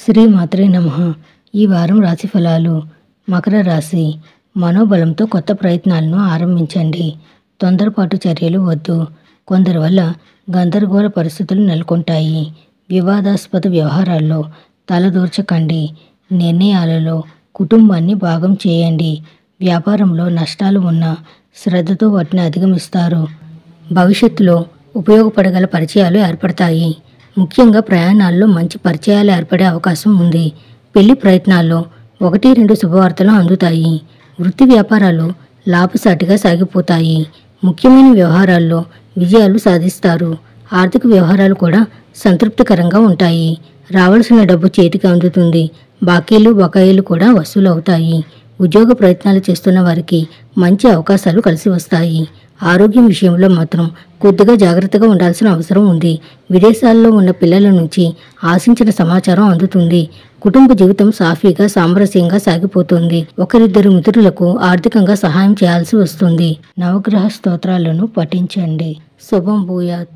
శ్రీమాత్రే నమః. ఈ వారం రాశి ఫలాలు. మకర రాశి. మనోబలంతో కొత్త ప్రయత్నాలను ఆరంభించండి. తొందరపాటు చర్యలు వద్దు. కొందరి వల్ల గందరగోళ పరిస్థితులు నెలకొంటాయి. వివాదాస్పద వ్యవహారాల్లో తలదూర్చకండి. నిర్ణయాలలో కుటుంబాన్ని భాగం చేయండి. వ్యాపారంలో నష్టాలు ఉన్నా శ్రద్ధతో వాటిని అధిగమిస్తారు. భవిష్యత్తులో ఉపయోగపడగల పరిచయాలు ఏర్పడతాయి. ముఖ్యంగా ప్రయాణాల్లో మంచి పరిచయాలు ఏర్పడే అవకాశం ఉంది. పెళ్లి ప్రయత్నాల్లో 1-2 శుభవార్తలు అందుతాయి. వృత్తి వ్యాపారాలు లాభసాటిగా సాగిపోతాయి. ముఖ్యమైన వ్యవహారాల్లో విజయాలు సాధిస్తారు. ఆర్థిక వ్యవహారాలు కూడా సంతృప్తికరంగా ఉంటాయి. రావాల్సిన డబ్బు చేతికి అందుతుంది. బాకీలు బకాయిలు కూడా వసూలవుతాయి. ఉద్యోగ ప్రయత్నాలు చేస్తున్న వారికి మంచి అవకాశాలు కలిసి వస్తాయి. ఆరోగ్యం విషయంలో మాత్రం కొద్దిగా జాగ్రత్తగా ఉండాల్సిన అవసరం ఉంది. విదేశాల్లో ఉన్న పిల్లల నుంచి ఆశించిన సమాచారం అందుతుంది. కుటుంబ జీవితం సాఫీగా సామరస్యంగా సాగిపోతుంది. ఒకరిద్దరు మిత్రులకు ఆర్థికంగా సహాయం చేయాల్సి వస్తుంది. నవగ్రహ స్తోత్రాలను పఠించండి. శుభం భూయాత్.